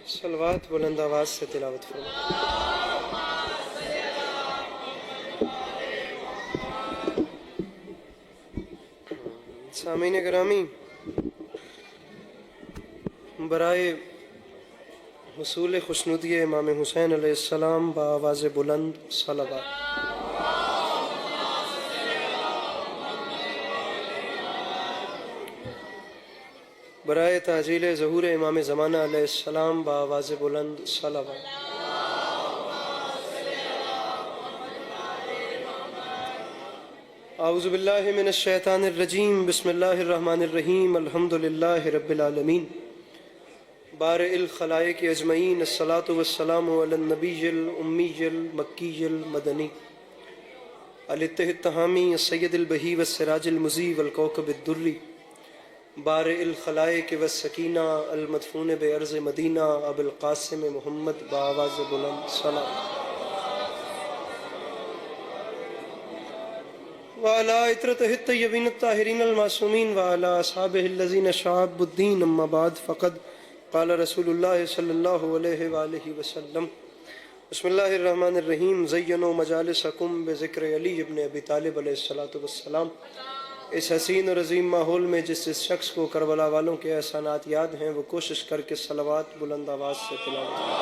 صلوات بلند آواز سے تلاوت فرمائیں۔ سامعین گرامی، برائے حصول خوشنودی امام حسین علیہ السلام بآواز بلند صلوات۔ برائے تعجیل ظہور امام زمانہ علیہ السلام بآواز بلند صلوات۔ اعوذ باللہ من الشیطان الرجیم، بسم اللہ الرحمن الرحیم، الحمد للہ رب العالمین، بارئ الخلائق اجمعین، الصلاة والسلام علی النبی الامی المکی المدنی الاتح التہامی السید البہی والسراج المضی والکوکب الدری، بارئ الخلائق والسکینہ المدفون بارض مدینہ ابو القاسم محمد بآواز بلند صلوات۔ وعلى عطرته الطيبين الطاهرين المعصومين وعلى أصحابه الذين شعبوا الدين، أما بعد، فقد قال رسول الله صلى الله عليه وآله وسلم، بسم الله الرحمن الرحيم، زينوا مجالسكم بذكر علي بن ابی طالب علیہ الصلاۃ والسلام۔ اس حسین اور عظیم ماحول میں جس شخص کو کربلا والوں کے احسانات یاد ہیں، وہ کوشش کر کے صلوات بلند آواز سے تلاوت کریں۔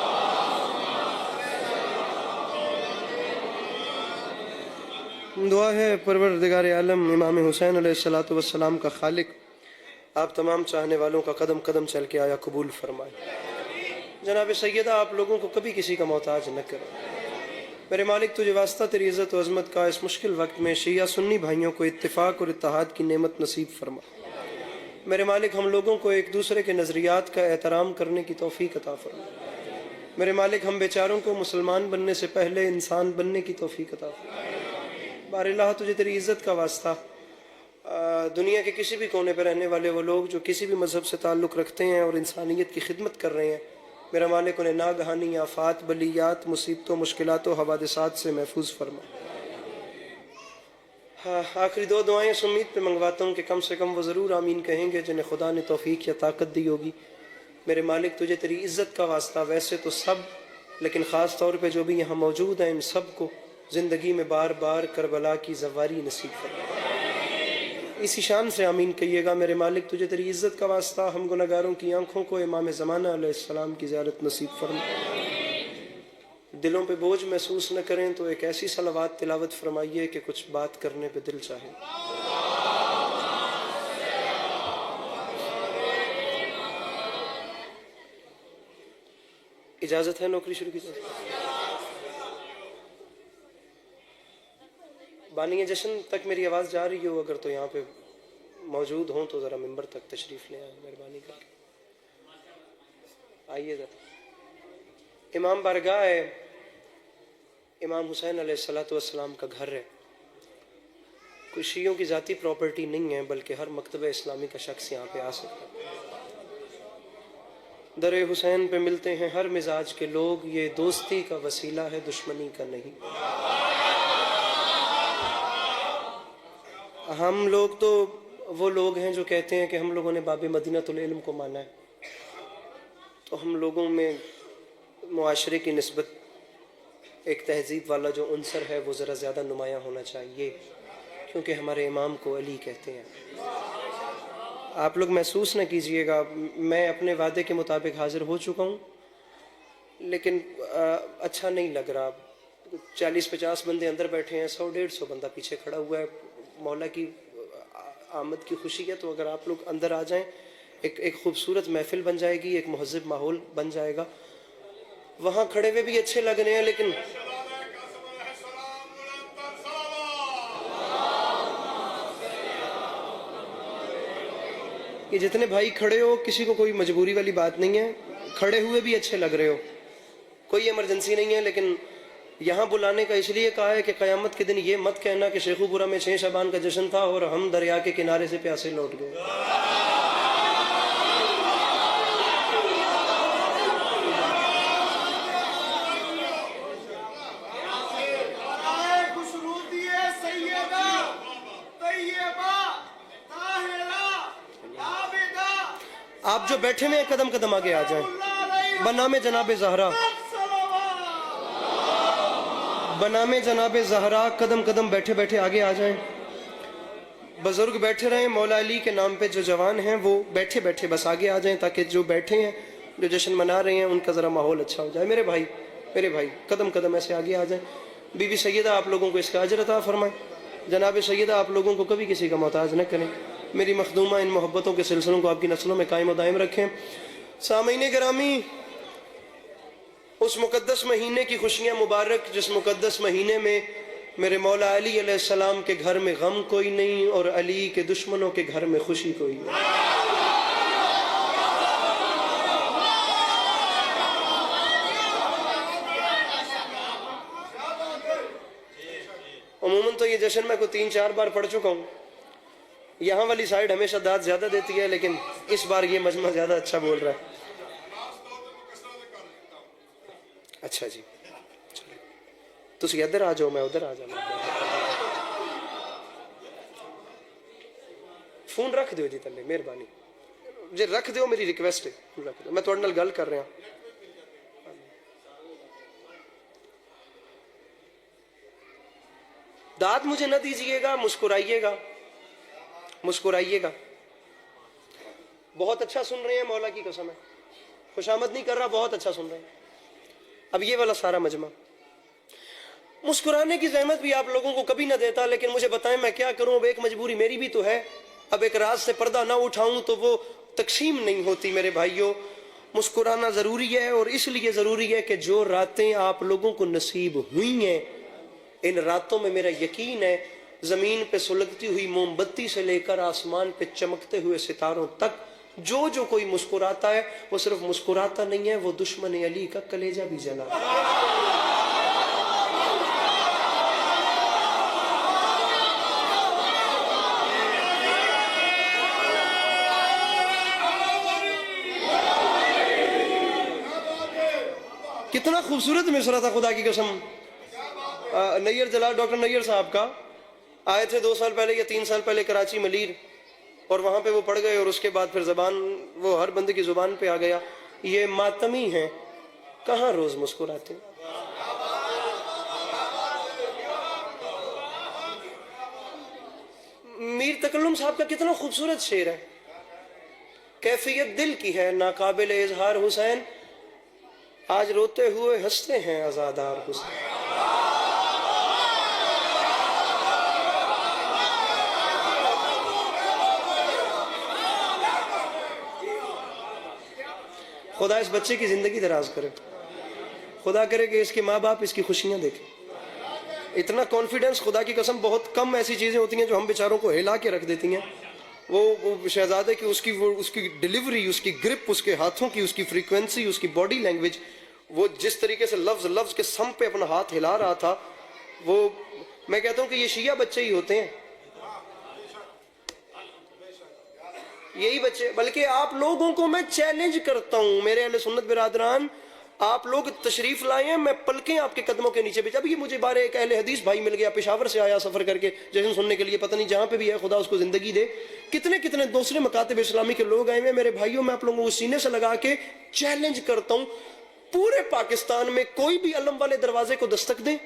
دعا ہے پروردگار عالم امام حسین علیہ الصلاۃ والسلام کا خالق آپ تمام چاہنے والوں کا قدم قدم چل کے آیا قبول فرمائے۔ جناب سیدہ، آپ لوگوں کو کبھی کسی کا محتاج نہ کرے۔ میرے مالک، تجھے واسطہ تیری عزت و عظمت کا اس مشکل وقت میں شیعہ سنی بھائیوں کو اتفاق اور اتحاد کی نعمت نصیب فرما۔ میرے مالک، ہم لوگوں کو ایک دوسرے کے نظریات کا احترام کرنے کی توفیق عطا فرما۔ میرے مالک، ہم بیچاروں کو مسلمان بننے سے پہلے انسان بننے کی توفیق عطا فرما۔ بار اللہ، تجھے تیری عزت کا واسطہ دنیا کے کسی بھی کونے پہ رہنے والے وہ لوگ جو کسی بھی مذہب سے تعلق رکھتے ہیں اور انسانیت کی خدمت کر رہے ہیں، میرا مالک انہیں ناگہانی آفات، بلیات، مصیبتوں، مشکلات و حوادثات سے محفوظ فرما۔ آخری دو دعائیں اس امید پہ منگواتا ہوں کہ کم سے کم وہ ضرور آمین کہیں گے جنہیں خدا نے توفیق یا طاقت دی ہوگی۔ میرے مالک، تجھے تیری عزت کا واسطہ ویسے تو سب، لیکن خاص طور پہ جو بھی یہاں موجود ہیں، ان سب کو زندگی میں بار بار کربلا کی زواری نصیب فرما۔ اسی شان سے آمین کہیے گا۔ میرے مالک، تجھے تیری عزت کا واسطہ ہم گناہگاروں کی آنکھوں کو امام زمانہ علیہ السلام کی زیارت نصیب فرما۔ دلوں پہ بوجھ محسوس نہ کریں تو ایک ایسی صلوات تلاوت فرمائیے کہ کچھ بات کرنے پہ دل چاہے۔ اجازت ہے نوکری شروع کی جائے؟ بانی جشن تک میری آواز جا رہی ہو اگر تو یہاں پہ موجود ہوں تو ذرا ممبر تک تشریف لے آئیں، مہربانی کر کے آئیے ذرا۔ امام بارگاہ ہے، امام حسین علیہ الصلاۃ والسلام کا گھر ہے، کوئی شیعوں کی ذاتی پراپرٹی نہیں ہے، بلکہ ہر مکتبہ اسلامی کا شخص یہاں پہ آ سکتا ہے۔ در حسین پہ ملتے ہیں ہر مزاج کے لوگ، یہ دوستی کا وسیلہ ہے، دشمنی کا نہیں۔ ہم لوگ تو وہ لوگ ہیں جو کہتے ہیں کہ ہم لوگوں نے باب مدینۃ العلم کو مانا ہے، تو ہم لوگوں میں معاشرے کی نسبت ایک تہذیب والا جو عنصر ہے وہ ذرا زیادہ نمایاں ہونا چاہیے، کیونکہ ہمارے امام کو علی کہتے ہیں۔ آپ لوگ محسوس نہ کیجئے گا، میں اپنے وعدے کے مطابق حاضر ہو چکا ہوں، لیکن اچھا نہیں لگ رہا۔ 40-50 بندے اندر بیٹھے ہیں، 100-150 بندہ پیچھے کھڑا ہوا ہے۔ مولا کی آمد کی خوشی ہے، تو اگر آپ لوگ اندر آ جائیں، ایک خوبصورت محفل بن جائے گی، ایک مہذب ماحول بن جائے گا۔ وہاں کھڑے ہوئے بھی اچھے لگ رہے ہیں، لیکن یہ جتنے بھائی کھڑے ہو، کسی کو کوئی مجبوری والی بات نہیں ہے، کھڑے ہوئے بھی اچھے لگ رہے ہو، کوئی ایمرجنسی نہیں ہے، لیکن یہاں بلانے کا اس لیے کہا ہے کہ قیامت کے دن یہ مت کہنا کہ شیخو پورہ میں 6 شعبان کا جشن تھا اور ہم دریا کے کنارے سے پیاسے لوٹ گئے۔ آپ جو بیٹھے ہوئے قدم قدم آگے آ جائیں۔ بنام جناب زہرا، بنام جناب زہرا قدم قدم بیٹھے بیٹھے آگے آ جائیں. بزرگ بیٹھے رہیں، مولا علی کے نام پہ جو جوان ہیں وہ بیٹھے بیٹھے بس آگے آ جائیں تاکہ جو بیٹھے ہیں جو جشن منا رہے ہیں ان کا ذرا ماحول اچھا ہو جائے. میرے بھائی قدم قدم ایسے آگے آ جائیں. بی بی سیدہ آپ لوگوں کو اس کا اجر عطا فرمائیں. جناب سیدہ آپ لوگوں کو کبھی کسی کا محتاج نہ کریں. میری مخدومہ ان محبتوں کے سلسلوں کو آپ کی نسلوں میں قائم و دائم رکھیں. سامعین گرامی، اس مقدس مہینے کی خوشیاں مبارک جس مقدس مہینے میں میرے مولا علی علیہ السلام کے گھر میں غم کوئی نہیں اور علی کے دشمنوں کے گھر میں خوشی کوئی نہیں. عموماً تو یہ جشن میں کوئی 3-4 بار پڑھ چکا ہوں. یہاں والی سائیڈ ہمیشہ داد زیادہ دیتی ہے لیکن اس بار یہ مجمع زیادہ اچھا بول رہا ہے. اچھا جی، تسی ادھر آ جاؤ، میں ادھر آ جاؤں. فون رکھ دیو جی تلے، مہربانی جی رکھ دیو، میری ریکویسٹ ہے رکھ دیو. میں تھوڑے نال گل کر رہا ہوں. داد مجھے نہ دیجئے گا، مسکرائیے گا، مسکرائیے گا. بہت اچھا سن رہے ہیں، مولا کی قسم ہے. خوشامد نہیں کر رہا، بہت اچھا سن رہے ہیں. اب یہ والا سارا مجمع مسکرانے کی زحمت بھی آپ لوگوں کو کبھی نہ دیتا، لیکن مجھے بتائیں میں کیا کروں. اب ایک مجبوری میری بھی تو ہے. اب ایک راز سے پردہ نہ اٹھاؤں تو وہ تقسیم نہیں ہوتی. میرے بھائیوں، مسکرانا ضروری ہے، اور اس لیے ضروری ہے کہ جو راتیں آپ لوگوں کو نصیب ہوئی ہیں ان راتوں میں میرا یقین ہے زمین پہ سلگتی ہوئی موم بتی سے لے کر آسمان پہ چمکتے ہوئے ستاروں تک جو کوئی مسکراتا ہے وہ صرف مسکراتا نہیں ہے، وہ دشمن علی کا کلیجہ بھی جلا. کتنا خوبصورت مصرع تھا خدا کی قسم. نیر جلال، ڈاکٹر نیر صاحب کا آئے تھے 2 سال پہلے یا 3 سال پہلے کراچی ملیر، اور وہاں پہ وہ پڑھ گئے اور اس کے بعد پھر زبان وہ ہر بندے کی زبان پہ آ گیا، یہ ماتمی ہیں کہاں روز مسکراتے. میر تکلم صاحب کا کتنا خوبصورت شعر ہے. کیفیت دل کی ہے ناقابل اظہار حسین، آج روتے ہوئے ہنستے ہیں عزادار حسین. خدا اس بچے کی زندگی دراز کرے، خدا کرے کہ اس کے ماں باپ اس کی خوشیاں دیکھیں. اتنا کانفیڈنس خدا کی قسم بہت کم ایسی چیزیں ہوتی ہیں جو ہم بیچاروں کو ہلا کے رکھ دیتی ہیں. وہ شہزادے کی اس کی ڈیلیوری، اس کی گرپ، اس کے ہاتھوں کی اس کی فریکوینسی، اس کی باڈی لینگویج، وہ جس طریقے سے لفظ کے سم پہ اپنا ہاتھ ہلا رہا تھا، وہ میں کہتا ہوں کہ یہ شیعہ بچے ہی ہوتے ہیں، یہی بچے. بلکہ آپ لوگوں کو میں چیلنج کرتا ہوں، میرے اہل سنت برادران، آپ لوگ تشریف لائے ہیں، میں پلکیں آپ کے قدموں کے نیچے بھی. جب یہ مجھے بارے ایک اہل حدیث بھائی مل گیا، پشاور سے آیا سفر کر کے جشن سننے کے لیے، پتہ نہیں جہاں پہ بھی ہے خدا اس کو زندگی دے. کتنے دوسرے مکاتب اسلامی کے لوگ آئے ہیں. میرے بھائیوں، میں آپ لوگوں کو سینے سے لگا کے چیلنج کرتا ہوں، پورے پاکستان میں کوئی بھی علم والے دروازے کو دستک دیں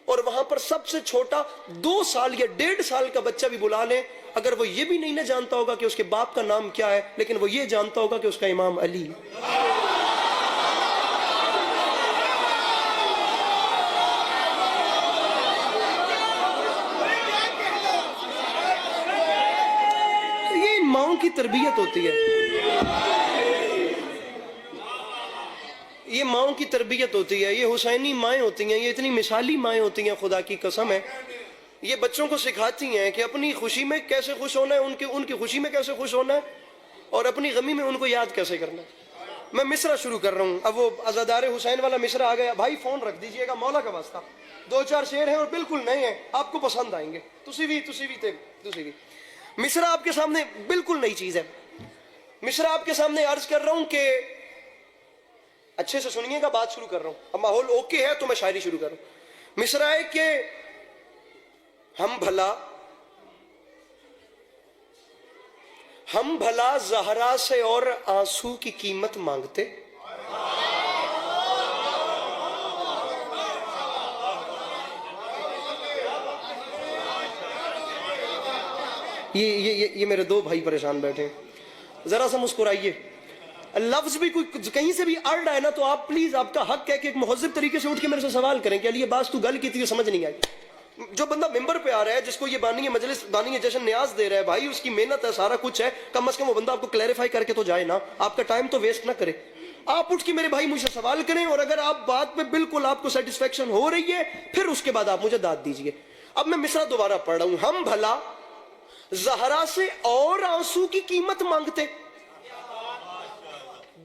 اور وہاں پر سب سے چھوٹا 2 سال یا 1.5 سال کا بچہ بھی بلا لیں، اگر وہ یہ بھی نہیں نہ جانتا ہوگا کہ اس کے باپ کا نام کیا ہے، لیکن وہ یہ جانتا ہوگا کہ اس کا امام علی. یہ ان ماؤں کی تربیت ہوتی ہے، یہ ماؤں کی تربیت ہوتی ہے. یہ حسینی مائیں ہوتی ہیں، یہ اتنی مثالی مائیں ہوتی ہیں، خدا کی قسم ہے. یہ بچوں کو سکھاتی ہیں کہ اپنی خوشی میں کیسے خوش ہونا ہے، ان کی خوشی میں کیسے خوش ہونا ہے، اور اپنی غمی میں ان کو یاد کیسے کرنا ہے. میں مصرع شروع کر رہا ہوں. اب وہ عزادار حسین والا مصرع آ گیا. بھائی فون رکھ دیجئے گا، مولا کا واسطہ. 2-4 شعر ہیں اور بالکل نئے ہیں، آپ کو پسند آئیں گے. تسی بھی مصرع آپ کے سامنے بالکل نئی چیز ہے. مصرع آپ کے سامنے عرض کر رہا ہوں کہ اچھے سے سنیے گا، بات شروع کر رہا ہوں. اب ماحول اوکے ہے تو میں شاعری شروع کر رہا ہوں. مصرع ہے کہ ہم بھلا زہرا سے اور آنسو کی قیمت مانگتے، یہ میرے دو بھائی پریشان بیٹھے ہیں، ذرا سا مسکرائیے. لفظ بھی کوئی کہیں سے بھی اڑ رہا ہے نا تو آپ پلیز آپ کا حق ہے کہ ایک مہذب طریقے سے اٹھ کے میرے سے سوال کریں کہ علی یہ بات تو گل کی تھی، سمجھ نہیں آئی. جو بندہ ممبر پہ آ رہا ہے، جس کو یہ بانی مجلس بانی جشن نیاز دے رہا ہے، بھائی اس کی محنت ہے، سارا کچھ ہے، کم از کم وہ بندہ آپ کو کلیریفائی کر کے تو جائے نا، آپ کا ٹائم تو ویسٹ نہ کرے. آپ اٹھ کے میرے بھائی مجھ سے سوال کریں، اور اگر آپ بات پہ بالکل آپ کو سیٹسفیکشن ہو رہی ہے پھر اس کے بعد آپ مجھے داد دیجئے. اب میں مصرع دوبارہ پڑھ رہا ہوں. ہم بھلا زہرا سے اور آنسو کی قیمت مانگتے.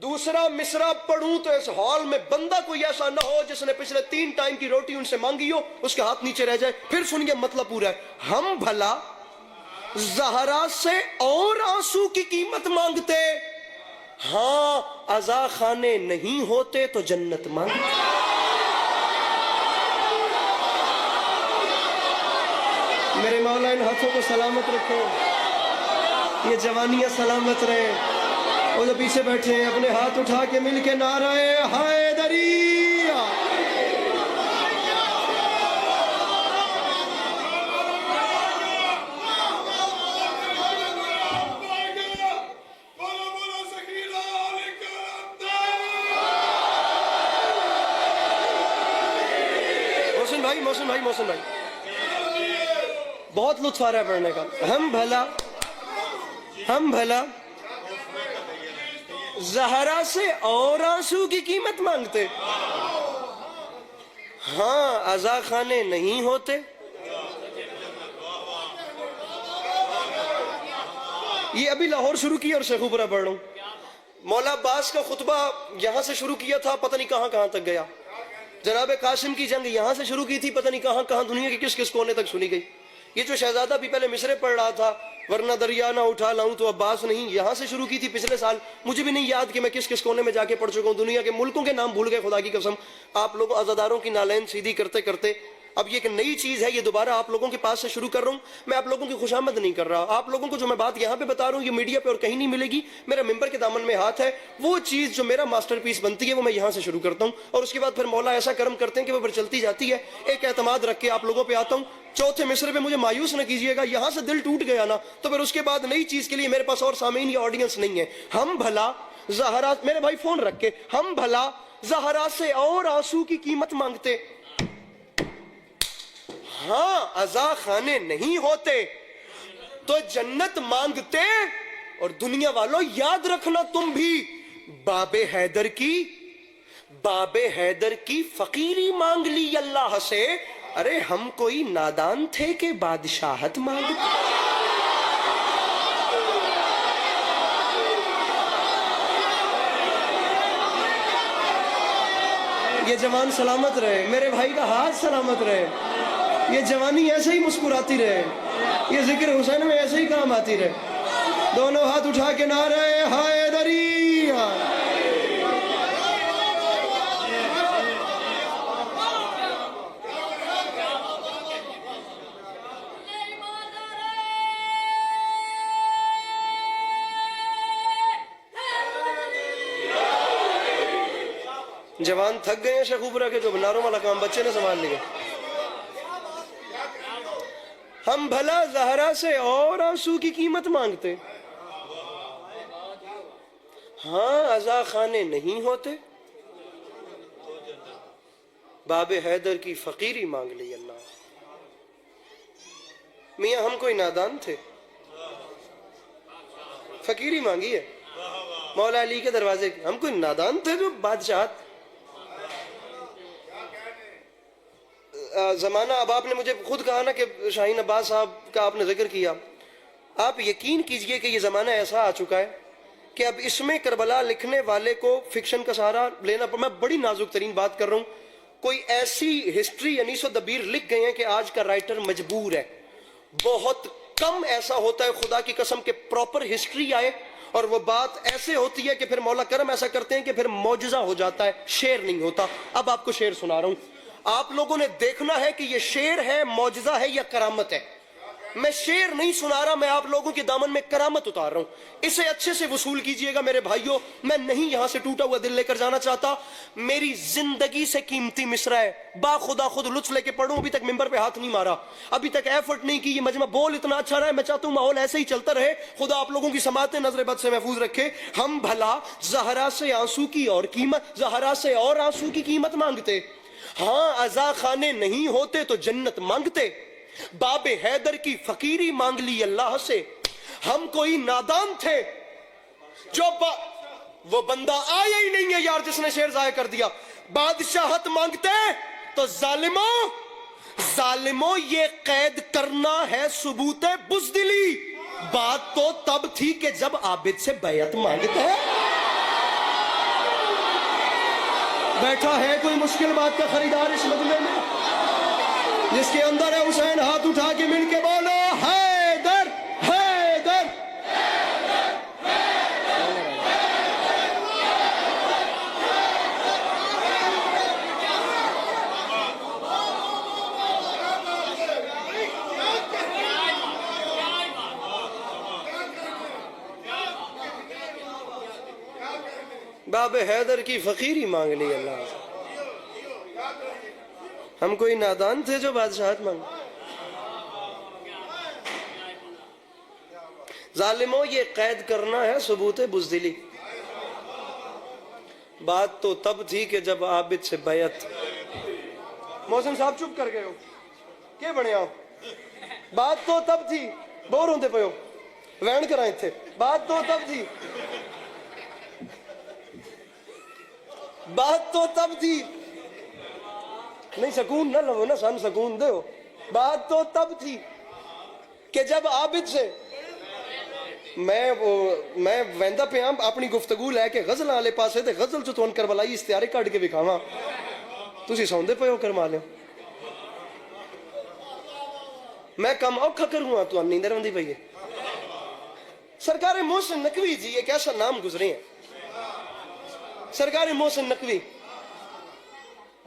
دوسرا مصرع پڑھوں تو اس ہال میں بندہ کوئی ایسا نہ ہو جس نے پچھلے 3 ٹائم کی روٹی ان سے مانگی ہو، اس کے ہاتھ نیچے رہ جائے. پھر سنیے مطلب پورا ہے. ہم بھلا زہرا سے اور آنسو کی قیمت مانگتے، ہاں عزا خانے نہیں ہوتے تو جنت مانگتے. میرے مولا ان ہاتھوں کو سلامت رکھو، یہ جوانیاں سلامت رہے. وہ جو پیچھے بیٹھے ہیں اپنے ہاتھ اٹھا کے مل کے نعرہ حیدری. محسن بھائی بہت لطف آ رہا ہے پڑھنے کا. ہم بھلا زہرا سے اور آنسو کی قیمت مانگتے، ہاں عزا خانے نہیں ہوتے. یہ ابھی لاہور شروع کیا اور شیخوپورہ پڑھ رہا ہوں. مولا عباس کا خطبہ یہاں سے شروع کیا تھا، پتہ نہیں کہاں کہاں تک گیا. جناب قاسم کی جنگ یہاں سے شروع کی تھی، پتہ نہیں کہاں کہاں دنیا کے کس کس کونے تک سنی گئی. یہ جو شہزادہ بھی پہلے مصرے پڑھ رہا تھا، ورنہ دریا نہ اٹھا لاؤں تو عباس نہیں، یہاں سے شروع کی تھی پچھلے سال. مجھے بھی نہیں یاد کہ میں کس کس کونے میں جا کے پڑھ چکا ہوں. دنیا کے ملکوں کے نام بھول گئے خدا کی قسم. آپ لوگ عزاداروں کی نالین سیدھی کرتے کرتے اب یہ ایک نئی چیز ہے، یہ دوبارہ آپ لوگوں کے پاس سے شروع کر رہا ہوں. میں آپ لوگوں کی خوشامد نہیں کر رہا. آپ لوگوں کو جو میں بات یہاں پہ بتا رہا ہوں یہ میڈیا پہ اور کہیں نہیں ملے گی. میرا ممبر کے دامن میں ہاتھ ہے. وہ چیز جو میرا ماسٹر پیس بنتی ہے وہ میں یہاں سے شروع کرتا ہوں، اور اس کے بعد پھر مولا ایسا کرم کرتے ہیں کہ وہ پھر چلتی جاتی ہے. ایک اعتماد رکھ کے آپ لوگوں پہ آتا ہوں. چوتھے مصرے پہ مجھے مایوس نہ کیجیے گا. یہاں سے دل ٹوٹ گیا نا تو پھر اس کے بعد نئی چیز کے لیے میرے پاس اور سامعین یا آڈینس نہیں ہے. ہم بھلا زہرا، میرے بھائی فون رکھ کے، ہم بھلا زہرا سے اور آنسو کی قیمت مانگتے، ہاں عزا خانے نہیں ہوتے تو جنت مانگتے. اور دنیا والوں یاد رکھنا تم بھی باب حیدر کی فقیری مانگ لی اللہ سے. ارے ہم کوئی نادان تھے کہ بادشاہت مانگتے. یہ جوان سلامت رہے، میرے بھائی کا ہاتھ سلامت رہے، یہ جوانی ایسے ہی مسکراتی رہے، یہ ذکر حسین میں ایسے ہی کام آتی رہے. دونوں ہاتھ اٹھا کے نعرہ حیدری. جوان تھک گئے ہیں شیخوپورہ کے، جو بناروں والا کام بچے نے سنبھال لیا. ہم بھلا زہرا سے اور آنسو کی قیمت مانگتے، ہاں عزا خانے نہیں ہوتے. باب حیدر کی فقیری مانگ لی اللہ. میاں ہم کوئی نادان تھے، فقیری مانگی ہے مولا علی کے دروازے کی. ہم کوئی نادان تھے جو بادشاہت. زمانہ، اب آپ نے مجھے خود کہا نا کہ شاہین عباس صاحب کا آپ نے ذکر کیا. آپ یقین کیجئے کہ یہ زمانہ ایسا آ چکا ہے کہ اب اس میں کربلا لکھنے والے کو فکشن کا سہارا لینا میں بڑی نازک ترین بات کر رہا ہوں. کوئی ایسی ہسٹری انیس و دبیر لکھ گئے ہیں کہ آج کا رائٹر مجبور ہے. بہت کم ایسا ہوتا ہے خدا کی قسم کہ پراپر ہسٹری آئے اور وہ بات ایسے ہوتی ہے کہ پھر مولا کرم ایسا کرتے ہیں کہ پھر معجزہ ہو جاتا ہے، شعر نہیں ہوتا. اب آپ کو شعر سنا رہا ہوں. آپ لوگوں نے دیکھنا ہے کہ یہ شعر ہے، معجزہ ہے یا کرامت ہے. میں شعر نہیں سنا رہا، میں آپ لوگوں کے دامن میں کرامت اتار رہا ہوں، اسے اچھے سے وصول کیجئے گا میرے بھائیوں۔ میں نہیں یہاں سے ٹوٹا ہوا دل لے کر جانا چاہتا، میری زندگی سے قیمتی مصرع ہے، با خدا خود لطف لے کے پڑھوں، ابھی تک ممبر پہ ہاتھ نہیں مارا، ابھی تک ایفرٹ نہیں کی، یہ مجمع بول اتنا اچھا رہا ہے، میں چاہتا ہوں ماحول ایسے ہی چلتا رہے، خدا آپ لوگوں کی سماعتیں نظر بد سے محفوظ رکھے۔ ہم بھلا زہرا سے آنسو کی اور قیمت، زہرا سے اور آنسو کی قیمت مانگتے، ہاں عزا خانے نہیں ہوتے تو جنت مانگتے، باب حیدر کی فقیری مانگ لی اللہ سے، ہم کوئی نادان تھے جو وہ بندہ آیا ہی نہیں ہے یار جس نے شعر ضائع کر دیا، بادشاہت مانگتے تو ظالموں یہ قید کرنا ہے ثبوت بزدلی، بات تو تب تھی کہ جب عابد سے بیعت مانگتے ہیں۔ بیٹھا ہے کوئی مشکل بات کا خریدار اس مجمع میں؟ جس کے اندر ہے حسین، ہاتھ اٹھا کے مل کے بولو حیدر حیدر۔ باب حیدر کی فقیری مانگ لی اللہ سے، ہم کوئی نادان تھے جو بادشاہت مانگ۔ ظالموں یہ قید کرنا ہے ثبوت بزدلی، بات تو تب تھی کہ جب عابد سے بیعت۔ محسن صاحب چپ کر گئے ہو کیا بنے آپ؟ بات تو تب تھی، بور ہوندے پے ہو وین کرائیں تھے، بات تو تب تھی، بات تو تب تھی، نہیں سکون نہ لو نا سن، سکون دے ہو، بات تو تب تھی کہ جب عابد سے میں ویندہ پہ ہاں اپنی گفتگو لے کے غزل والے پاسے تے غزل چ تون کربلائی استعارے کٹ کے وکھاواں، تسی سوندے پے ہو کرما لو، میں کم اوکھا کروں تو نیندر آندی پئی ہے۔ سرکار محسن نقوی جی ایک ایسا نام گزرے ہیں، سرکار محسن نقوی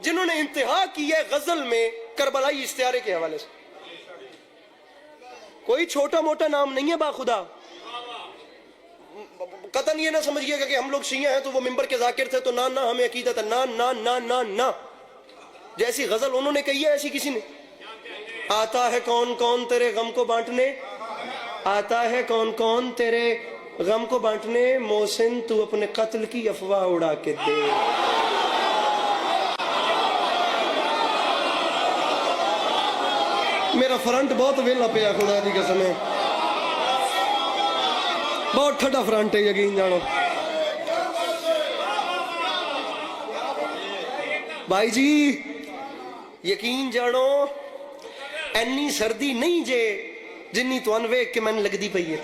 جنہوں نے انتہا کی ہے غزل میں کربلائی استعارے کے حوالے سے، کوئی چھوٹا موٹا نام نہیں ہے باخدا، قطعاً یہ نہ سمجھئے گا کہ ہم لوگ شیعہ ہیں تو وہ ممبر کے ذاکر تھے تو نہ ہمیں عقیدت ہے، نہ جیسی غزل انہوں نے کہی ہے ایسی کسی نے۔ آتا ہے کون کون تیرے غم کو بانٹنے، آتا ہے کون کون تیرے غم کو بانٹنے، محسن تو اپنے قتل کی افواہ اڑا کے دے۔ میرا فرنٹ بہت ویلا پیا خدا دی قسم ہے، بہت ٹھڈا فرنٹ ہے یقین جانو۔ بھائی جی یقین جانو اینی سردی نہیں جے جنی تو انویک کے میں نے لگ دی پئی ہے،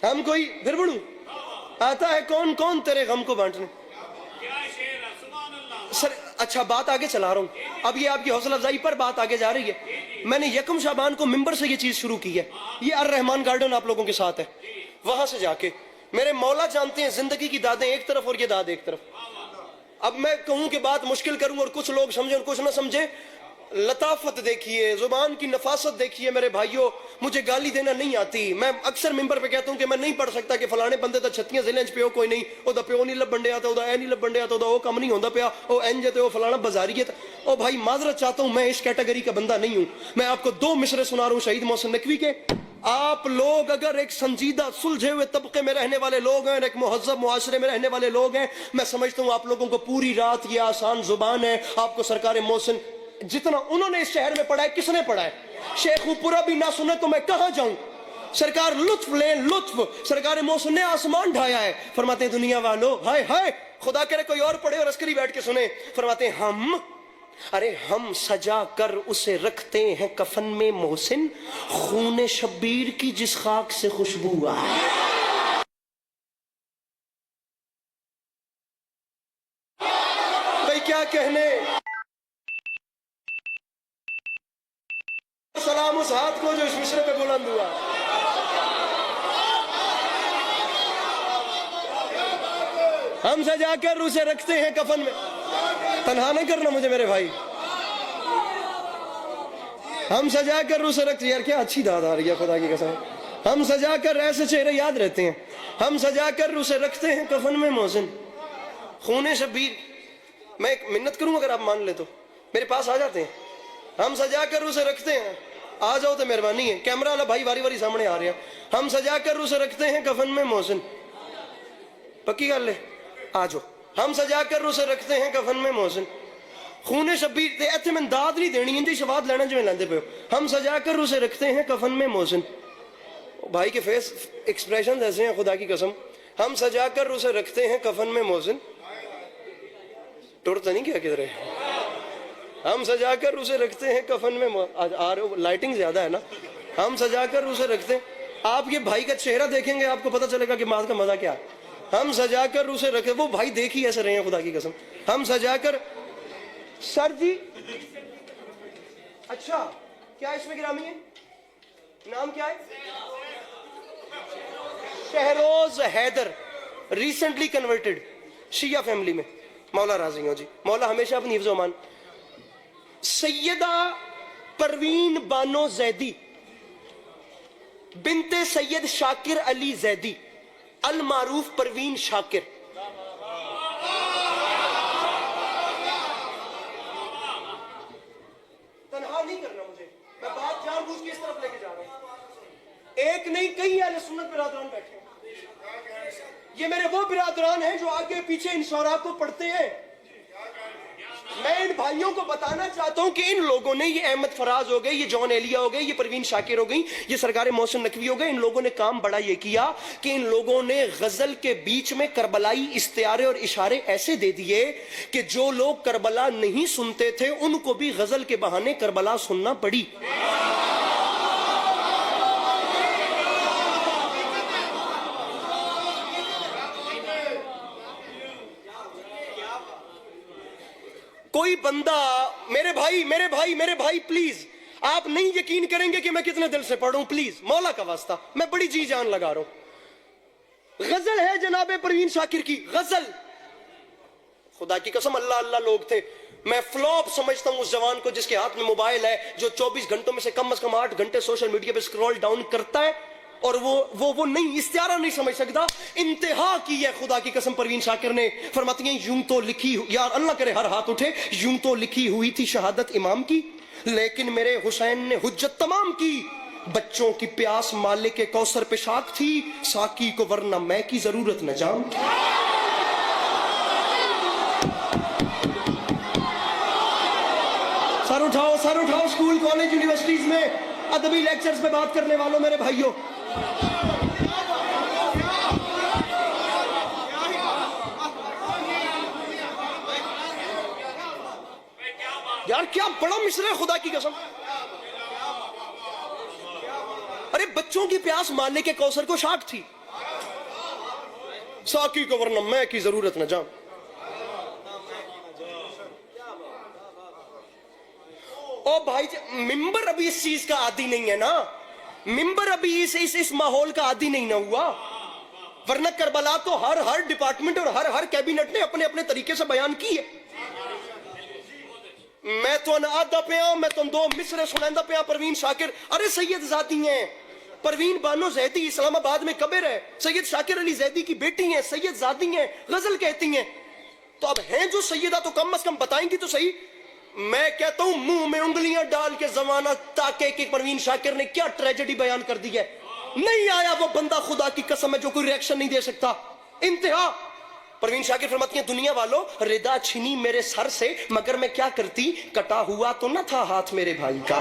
ہم کوئی پھر بڑھوں آتا ہے کون کون تیرے غم کو بانٹنے۔ سر اچھا بات آگے چلا رہا ہوں، اب یہ آپ کی حوصلہ افزائی پر بات آگے جا رہی ہے۔ میں نے یکم شعبان کو ممبر سے یہ چیز شروع کی ہے، یہ الرحمان گارڈن آپ لوگوں کے ساتھ ہے، وہاں سے جا کے میرے مولا جانتے ہیں زندگی کی دادیں ایک طرف اور یہ داد ایک طرف۔ اب میں کہوں کہ بات مشکل کروں اور کچھ لوگ سمجھیں اور کچھ نہ سمجھیں، لطافت دیکھیے، زبان کی نفاست دیکھیے میرے بھائیوں، مجھے گالی دینا نہیں آتی، میں اکثر ممبر پہ کہتا ہوں کہ میں نہیں پڑھ سکتا کہ فلانے بندے تا چھتیاں ضلع چ پیو کوئی نہیں، او دا پیو نہیں لبن ڈیا، او دا اے نہیں لبن ڈیا، او دا او کم نہیں ہوندا پیا، او انج تے او فلانا بازاریت۔ او بھائی معذرت چاہتا ہوں، میں اس کیٹیگری کا بندہ نہیں ہوں، میں آپ کو دو مصرے سنا رہا ہوں شہید محسن نقوی کے۔ آپ لوگ اگر ایک سنجیدہ سلجھے ہوئے طبقے میں رہنے والے لوگ ہیں، ایک مہذب معاشرے میں رہنے والے لوگ ہیں، میں سمجھتا ہوں آپ لوگوں کو پوری رات یہ آسان زبان ہے، آپ کو سرکار محسن جتنا انہوں نے اس شہر میں پڑھا ہے، کس نے پڑھا ہے؟ شیخ پورا بھی نہ سنے تو میں کہاں جاؤں؟ سرکار لطف لیں لطف، سرکار محسن نے آسمان ڈھایا ہے، فرماتے ہیں دنیا والو ہائے ہائے، خدا کرے کوئی اور پڑھے اور عسکری بیٹھ کے سنے، فرماتے ہیں ہم سجا کر اسے رکھتے ہیں کفن میں محسن، خون شبیر کی جس خاک سے خوشبو آئے۔ بھائی کیا کہنے، سلام اس ہاتھ کو جو اس مصرے پہ بلند ہوا۔ ہم سجا کر اسے رکھتے ہیں کفن میں، تنہا نہیں کرنا مجھے میرے بھائی، ہم سجا کر اسے رکھتے ہیں. یار کیا اچھی داد آ رہی ہے خدا کی قسم. ہم سجا کر ایسے چہرے یاد رہتے ہیں. ہم سجا کر اسے رکھتے ہیں کفن میں محسن. خون شبیر. میں ایک منت کروں اگر آپ مان لے تو میرے پاس آ جاتے ہیں. ہم سجا کر اسے رکھتے ہیں. آ جاؤ تو مہربانی ہے. کیمرہ والا بھائی واری واری سامنے آ رہے ہیں. ہم سجا کر اسے رکھتے ہیں کفن میں محسن. پکی گل ہے. آ جاؤ. ہم سجا کر اسے رکھتے ہیں کفن میں محسن. خون شبیر تے ایتھے میں داد نہیں دینی اندی شفاعت لینا جو لیندے پے ہو. ہم سجا کر اسے رکھتے ہیں کفن میں محسن. بھائی کے فیس ایکسپریشن ایسے ہیں خدا کی قسم. ہم سجا کر اسے رکھتے ہیں کفن میں محسن. ٹور تو نہیں کیا کدھر ہے. ہم سجا کر اسے رکھتے ہیں کفن میں آ رہے ہو لائٹنگ زیادہ ہے نا. ہم سجا کر اسے رکھتے ہیں. آپ یہ بھائی کا چہرہ دیکھیں گے آپ کو پتہ چلے گا کہ ماں کا مزہ کیا ہے. ہم سجا کر اسے رکھے. وہ بھائی دیکھ ہی ایسے رہے ہیں خدا کی قسم. ہم سجا کر. سر جی اچھا کیا اس میں گرامی ہے. نام کیا ہے. شہروز حیدر. ریسنٹلی کنورٹڈ شیعہ فیملی میں. مولا راضی ہوں جی. مولا ہمیشہ اپنی حفظ و امان. سیدہ پروین بانو زیدی بنت سید شاکر علی زیدی المعروف پروین شاکر. تنہا نہیں کرنا مجھے. میں بات جان بوجھ کے اس طرف لے کے جا رہا ہوں. ایک نہیں کئی اہل سنت برادران بیٹھے ہیں. یہ میرے وہ برادران ہیں جو آگے پیچھے ان شعراء کو پڑھتے ہیں. میں ان بھائیوں کو بتانا چاہتا ہوں کہ ان لوگوں نے, یہ احمد فراز ہو گئے, یہ جون ایلیا ہو گئے, یہ پروین شاکر ہو گئی, یہ سرکار محسن نقوی ہو گئے, ان لوگوں نے کام بڑا یہ کیا کہ ان لوگوں نے غزل کے بیچ میں کربلائی استعارے اور اشارے ایسے دے دیے کہ جو لوگ کربلا نہیں سنتے تھے ان کو بھی غزل کے بہانے کربلا سننا پڑی. کوئی بندہ میرے بھائی پلیز آپ نہیں یقین کریں گے کہ میں کتنے دل سے پڑھوں. پلیز مولا کا واسطہ میں بڑی جی جان لگا رہا ہوں. غزل ہے جناب پروین شاکر کی. غزل خدا کی قسم اللہ اللہ لوگ تھے. میں فلوپ سمجھتا ہوں اس جوان کو جس کے ہاتھ میں موبائل ہے, جو 24 گھنٹوں میں سے کم از کم 8 گھنٹے سوشل میڈیا پہ سکرول ڈاؤن کرتا ہے اور وہ نہیں استعارہ نہیں سمجھ سکتا. انتہا کی ہے خدا کی قسم پروین شاکر نے. فرماتی ہیں یوں تو لکھی, یار اللہ کرے ہر ہاتھ اٹھے, یوں تو لکھی ہوئی تھی شہادت امام کی, لیکن میرے حسین نے حجت تمام کی. بچوں کی پیاس مالک کوثر پہ شاک تھی, ساقی کو ورنہ میں کی ضرورت نہ جام. سر اٹھاؤ اسکول کالج یونیورسٹیز میں ادبی لیکچرز پہ بات کرنے والوں میرے بھائیوں. یار کیا بڑا مصرع ہے خدا کی قسم. ارے بچوں کی پیاس مالک کے کوثر کو شاک تھی, ساقی کو ورنہ میں کی ضرورت نہ جام. او بھائی ممبر ابھی اس چیز کا عادی نہیں ہے نا. ممبر ابھی اس ماحول کا عادی نہیں نہ ہوا, ورنہ کربلا تو ہر ڈپارٹمنٹ اور ہر کیبنٹ نے اپنے اپنے طریقے سے بیان کی ہے. میں تو آدھا پیا, میں تم 2 مصرے سنائندہ پیا. پروین شاکر ارے سید زادی ہیں. پروین بانو زیدی اسلام آباد میں قبر ہے. سید شاکر علی زیدی کی بیٹی ہیں, سید زادی ہیں, غزل کہتی ہیں. تو اب ہیں جو سیدہ تو کم از کم بتائیں گی تو صحیح. میں کہتا ہوں منہ میں انگلیاں ڈال کے زمانہ تاکہ کہ پروین شاکر نے کیا ٹریجڈی بیان کر دی ہے. نہیں آیا وہ بندہ خدا کی قسم ہے جو کوئی ریاکشن نہیں دے سکتا. انتہا. پروین شاکر فرماتی ہیں دنیا والوں ردا چھینی میرے سر سے, مگر میں کیا کرتی, کٹا ہوا تو نہ تھا ہاتھ میرے بھائی کا.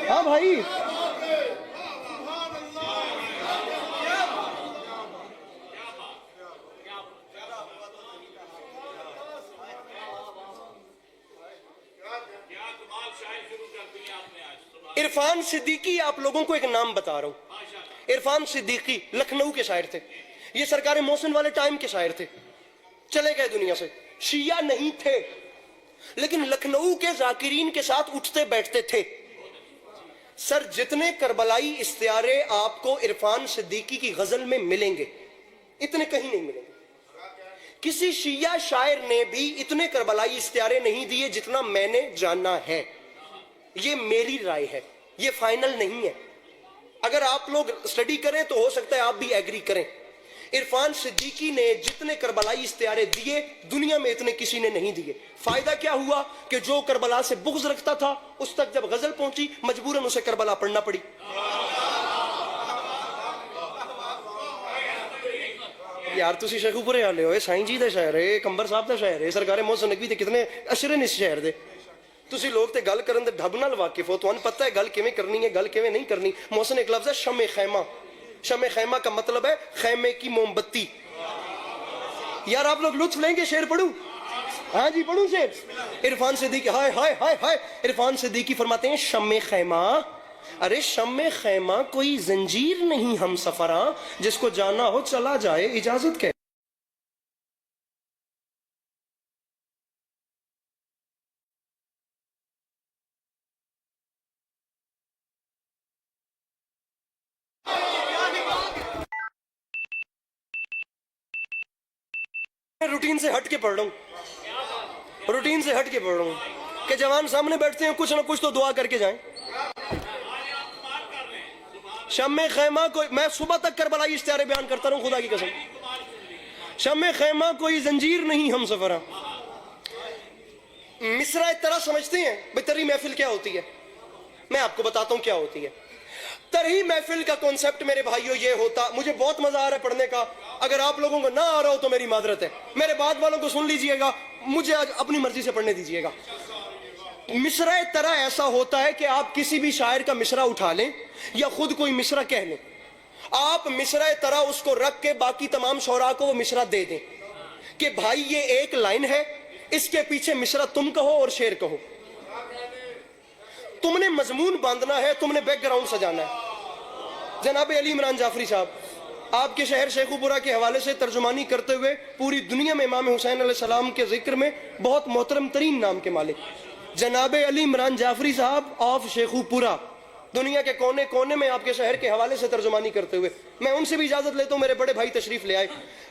ہاں بھائی عرفان صدیقی آپ لوگوں کو ایک نام بتا رہا ہوں. عرفان صدیقی لکھنؤ کے شاعر تھے. یہ سرکار محسن والے ٹائم کے شاعر تھے, چلے گئے دنیا سے. شیعہ نہیں تھے لیکن لکھنؤ کے ذاکرین کے ساتھ اٹھتے بیٹھتے تھے. سر جتنے کربلائی استعارے آپ کو عرفان صدیقی کی غزل میں ملیں گے اتنے کہیں نہیں ملیں گے. کسی شیعہ شاعر نے بھی اتنے کربلائی استعارے نہیں دیے جتنا میں نے جانا ہے. یہ میری رائے ہے, یہ فائنل نہیں ہے. اگر آپ لوگ اسٹڈی کریں تو ہو سکتا ہے آپ بھی ایگری کریں. عرفان صدیقی نے جتنے کربلائی استعارے دیے دنیا میں اتنے کسی نے نہیں دیے. فائدہ کیا ہوا کہ جو کربلا سے بغض رکھتا تھا اس تک جب غزل پہنچی مجبوراً اسے کربلا پڑھنا پڑی. یار تسی شیخو پورے والے ہوئے, سائیں جی دا شہر ہے, کمبر صاحب دا شہر ہے, سرکار محسن نقوی تے کتنے اشرے نے اس شہر دے. تسی لوگ تے گل کرن دے ڈھب نال واقف ہو, تانوں پتہ ہے گل کیویں کرنی ہے گل کیویں نہیں کرنی. محسن ایک لفظ ہے شمع خیمہ. شمع خیمہ کا مطلب ہے خیمے کی موم بتی. یار آپ لوگ لطف لیں گے, شعر پڑھوں؟ ہاں جی پڑھوں شعر. عرفان صدیقی ہائے ہائے ہائے ہائے, عرفان صدیقی فرماتے ہیں شمع خیمہ, ارے شمع خیمہ کوئی زنجیر نہیں ہم سفراں, جس کو جانا ہو چلا جائے اجازت کہ. روٹین سے ہٹ کے پڑھ رہا ہوں, روٹین سے ہٹ کے پڑھ رہا ہوں کہ جوان سامنے بیٹھتے ہیں کچھ نہ کچھ تو دعا کر کے جائیں. شمع خیمہ کوئی, میں صبح تک کربلائی استعارے بیان کرتا رہوں خدا کی قسم. شمع خیمہ کوئی زنجیر نہیں ہم سفراں. مصرع طرح سمجھتے ہیں بھئی ترہی محفل کیا ہوتی ہے؟ میں آپ کو بتاتا ہوں کیا ہوتی ہے. ترہی محفل کا کانسیپٹ میرے بھائیوں یہ ہوتا, مجھے بہت مزہ آ رہا ہے پڑھنے کا, اگر آپ لوگوں کو نہ آ رہا ہو تو میری معذرت ہے, میرے بعد والوں کو سن لیجئے گا, مجھے اپنی مرضی سے پڑھنے دیجئے گا. مصرع طرح ایسا ہوتا ہے کہ آپ کسی بھی شاعر کا مصرع اٹھا لیں یا خود کوئی مصرع کہہ لیں, آپ مصرع طرح اس کو رکھ کے باقی تمام شعراء کو وہ مصرع دے دیں کہ بھائی یہ ایک لائن ہے, اس کے پیچھے مصرع تم کہو اور شعر کہو. تم نے مضمون باندھنا ہے, تم نے بیک گراؤنڈ سجانا ہے. جناب علی عمران جعفری صاحب آپ کے شہر شیخو پورہ کے حوالے سے ترجمانی کرتے ہوئے پوری دنیا میں امام حسین علیہ السلام کے ذکر میں بہت محترم ترین نام کے مالک جناب علی عمران جعفری صاحب آف شیخو پورہ, دنیا کے کونے کونے میں آپ کے شہر کے حوالے سے ترجمانی کرتے ہوئے, میں ان سے بھی اجازت لیتا ہوں, میرے بڑے بھائی تشریف لے آئے.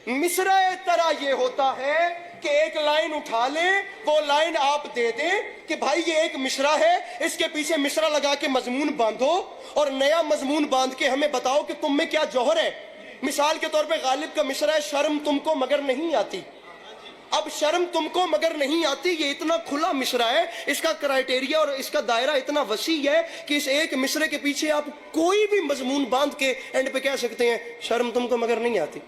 مصرع طرح یہ ہوتا ہے کہ ایک لائن اٹھا لیں, وہ لائن آپ دے دیں کہ بھائی یہ ایک مصرع ہے, اس کے پیچھے مصرع لگا کے مضمون باندھو اور نیا مضمون باندھ کے ہمیں بتاؤ کہ تم میں کیا جوہر ہے. مثال کے طور پہ غالب کا مصرع ہے شرم تم کو مگر نہیں آتی. اب شرم تم کو مگر نہیں آتی یہ اتنا کھلا مصرع ہے, اس کا کرائیٹیریا اور اس کا دائرہ اتنا وسیع ہے کہ اس ایک مصرع کے پیچھے آپ کوئی بھی مضمون باندھ کے اینڈ پہ کہہ سکتے ہیں شرم تم کو مگر نہیں آتی.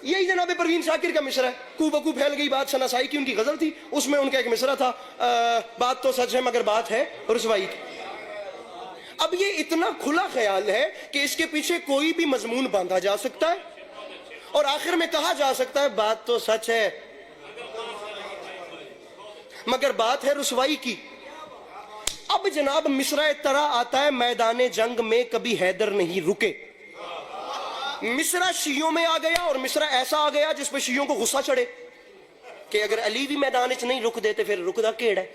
یہی جناب پروین شاکر کا مصرع ہے, کو بکو پھیل گئی بات شناسائی کی ان کی غزل تھی, اس میں ان کا ایک مصرع تھا بات تو سچ ہے مگر بات ہے رسوائی کی. اب یہ اتنا کھلا خیال ہے کہ اس کے پیچھے کوئی بھی مضمون باندھا جا سکتا ہے اور آخر میں کہا جا سکتا ہے بات تو سچ ہے مگر بات ہے رسوائی کی. اب جناب مصرع طرح آتا ہے میدان جنگ میں کبھی حیدر نہیں رکے. مصرع شیعوں میں آ گیا اور مصرع ایسا آ گیا جس پہ شیعوں کو غصہ چڑھے کہ اگر علی بھی میدان وچ نہیں رک دیتے پھر رکدا کیڑا ہے.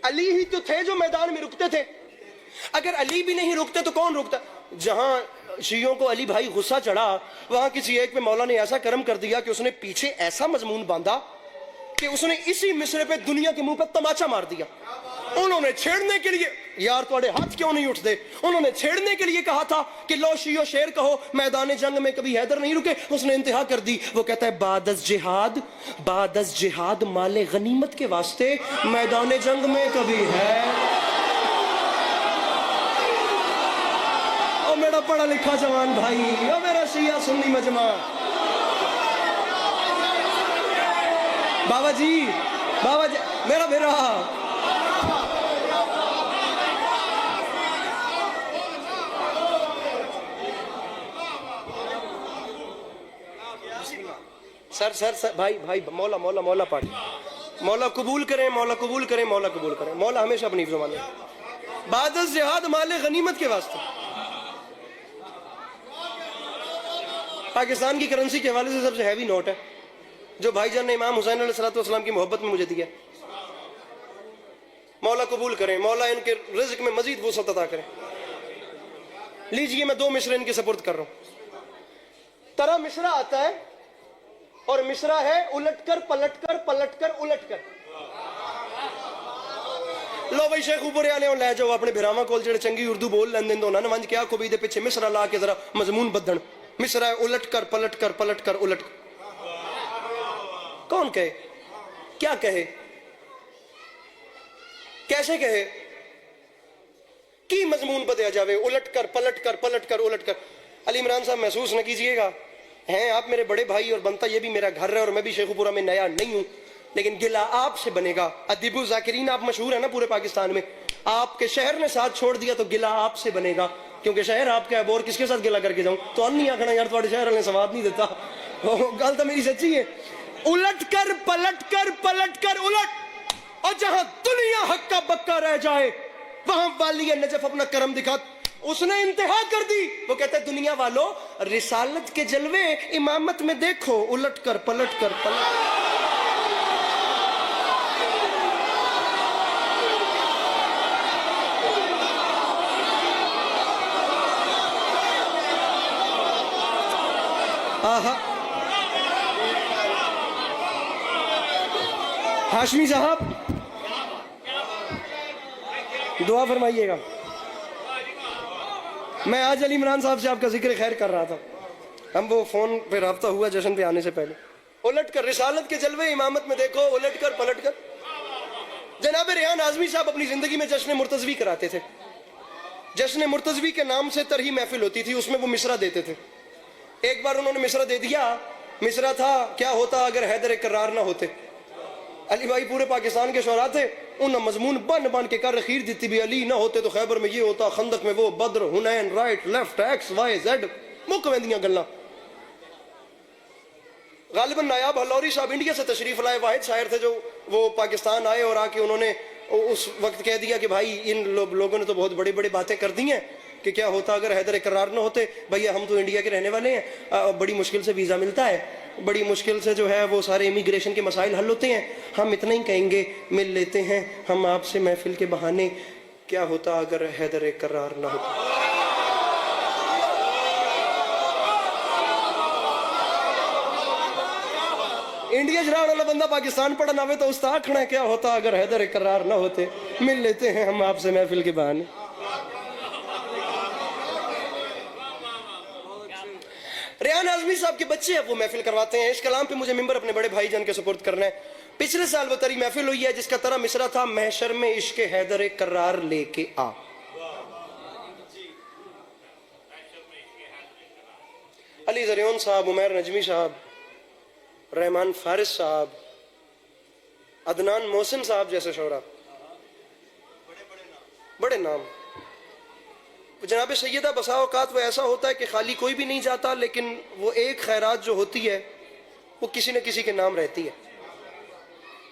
علی ہی تو تھے جو میدان میں رکتے تھے, اگر علی بھی نہیں رکتے تو کون رکتا. جہاں شیعوں کو علی بھائی غصہ چڑھا وہاں کسی ایک پہ مولا نے ایسا کرم کر دیا کہ اس نے پیچھے ایسا مضمون باندھا کہ اس نے اسی مصرع پہ دنیا کے منہ پہ تماچا مار دیا. انہوں نے چھیڑنے کے لیے, یار تھوڑے ہاتھ کیوں نہیں اٹھتے, انہوں نے چھیڑنے کے لیے کہا تھا کہ لو شیعو شعر کہو میدان جنگ میں کبھی حیدر نہیں رکے, اس نے انتہا کر دی. وہ کہتا ہے بعد از جہاد مال غنیمت کے واسطے میدان جنگ میں کبھی ہے. او میرا پڑھا لکھا جوان بھائی, او میرا شیعہ سنی مجمع, بابا جی میرا بھیرا سر بھائی مولا پڑھ, مولا قبول کریں, مولا قبول کریں, مولا قبول کریں, مولا ہمیشہ اپنی زبان میں. بعد از جہاد مال غنیمت کے واسطے پاکستان کی کرنسی کے حوالے سے سب سے ہیوی نوٹ ہے جو بھائی جان نے امام حسین علیہ السلام کی محبت میں مجھے دیا، مولا قبول کریں، مولا ان کے رزق میں مزید وسعت عطا کریں۔ لیجئے میں 2 مصرے ان کے سپرد کر رہا ہوں۔ ترا مصرا آتا ہے اور مصرا ہے الٹ کر پلٹ کر پلٹ کر الٹ کر۔ لو بھائی شیخ اوپر آنے اور لے جاؤ اپنے بھراواں کول جڑے چنگی اردو بول لیندے نے انہاں نے ونج کیا کو بھی دے پیچھے مصرا لا کے ذرا مضمون بدھن۔ مصرا ہے الٹ کر پلٹ کر پلٹ کر الٹ کر۔ کون کہے؟ کیا کہے؟ کیسے کہے؟ کی مضمون بدیا جاوے الٹ کر پلٹ کر پلٹ کر الٹ کر۔ علی عمران صاحب محسوس نہ کیجئے گا، ہیں آپ میرے بڑے بھائی اور بنتا یہ بھی میرا گھر ہے اور میں بھی شیخو پورہ میں نیا نہیں ہوں، لیکن گلہ آپ سے بنے گا۔ ادیب الذاکرین آپ مشہور ہیں نا پورے پاکستان میں، آپ کے شہر نے ساتھ چھوڑ دیا تو گلہ آپ سے بنے گا، کیونکہ شہر آپ کا ہے، اور کس کے ساتھ گلہ کر کے جاؤں؟ تو ان نہیں آکھنا یار تھوڑے شہر والے سواد نہیں دیتا۔ گل تو میری سچی ہے۔ الٹ کر پلٹ کر پلٹ کر الٹ، اور جہاں دنیا حق کا بکا رہ جائے وہاں والی نجف اپنا کرم دکھات۔ اس نے انتہا کر دی، وہ کہتا ہے دنیا والو رسالت کے جلوے امامت میں دیکھو، الٹ کر پلٹ کر پلٹ۔ آہا ہاشمی صاحب دعا فرمائیے گا۔ میں آج علی عمران صاحب سے آپ کا ذکر خیر کر رہا تھا، ہم وہ فون پہ رابطہ ہوا جشن پہ آنے سے پہلے۔ الٹ کر رسالت کے جلوے امامت میں دیکھو، الٹ کر پلٹ کر۔ جناب ریحان اعظمی صاحب اپنی زندگی میں جشن مرتضوی کراتے تھے۔ جشن مرتضوی کے نام سے طرحی محفل ہوتی تھی، اس میں وہ مصرع دیتے تھے۔ ایک بار انہوں نے مصرع دے دیا، مصرع تھا کیا ہوتا اگر حیدر کرار نہ ہوتے۔ علی بھائی پورے پاکستان کے شعراء تھے، انہوں نے مضمون بن بن کے کر خیر دیتی بھی، علی نہ ہوتے تو خیبر میں یہ ہوتا، خندق میں وہ، بدر، حنین، right left X Y Z, مک ویندیاں گلاں۔ غالباً نایاب ہلوری صاحب انڈیا سے تشریف لائے واحد شاعر تھے جو وہ پاکستان آئے اور آ کے انہوں نے اس وقت کہہ دیا کہ بھائی ان لوگوں نے تو بہت بڑی بڑی باتیں کر دی ہیں کہ کیا ہوتا اگر حیدر کرار نہ ہوتے۔ بھیا ہم تو انڈیا کے رہنے والے ہیں، بڑی مشکل سے ویزا ملتا ہے، بڑی مشکل سے جو ہے وہ سارے امیگریشن کے مسائل حل ہوتے ہیں، ہم اتنا ہی کہیں گے مل لیتے ہیں ہم آپ سے محفل کے بہانے، کیا ہوتا اگر حیدر کرار نہ ہوتا۔ انڈیا جرا والا بندہ پاکستان پڑھا نہ ہوئے تو استاد کھڑا ہے، کیا ہوتا اگر حیدر کرار نہ ہوتے، مل لیتے ہیں ہم آپ سے محفل کے بہانے۔ ریحان اعظمی صاحب کے بچے اب وہ محفل کرواتے ہیں۔ اس کلام پہ مجھے ممبر اپنے بڑے بھائی جان کے سپورٹ کرنا ہے۔ پچھلے سال وہ تری محفل ہوئی ہے جس کا ترا مصرع تھا محشر میں عشق حیدر کرار لے کے آ۔ علی زریون صاحب، عمیر نجمی صاحب، رحمان فارس صاحب، عدنان محسن صاحب جیسے شعراء، بڑے نام۔ جناب سیدہ بسا اوقات وہ ایسا ہوتا ہے کہ خالی کوئی بھی نہیں جاتا، لیکن وہ ایک خیرات جو ہوتی ہے وہ کسی نہ کسی کے نام رہتی ہے۔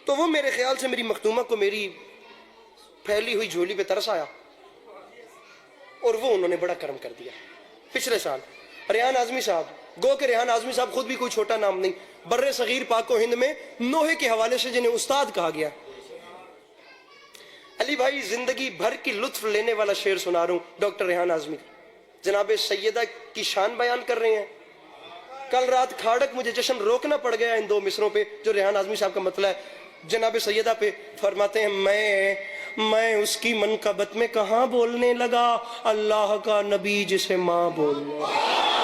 تو وہ میرے خیال سے میری مخدومہ کو میری پھیلی ہوئی جھولی پہ ترس آیا اور وہ انہوں نے بڑا کرم کر دیا۔ پچھلے سال ریحان اعظمی صاحب، گو کہ ریحان اعظمی صاحب خود بھی کوئی چھوٹا نام نہیں، بر صغیر پاک و ہند میں نوحے کے حوالے سے جنہیں استاد کہا گیا۔ علی بھائی زندگی بھر کی لطف لینے والا شعر سنا رہا ہوں ڈاکٹر ریحان اعظمی کا۔ جناب سیدہ کی شان بیان کر رہے ہیں۔ کل رات کھاڑک مجھے جشن روکنا پڑ گیا ان 2 مصروں پہ جو ریحان اعظمی صاحب کا مطلب ہے۔ جناب سیدہ پہ فرماتے ہیں میں اس کی منقبت میں کہاں بولنے لگا، اللہ کا نبی جسے ماں بولنے لگا۔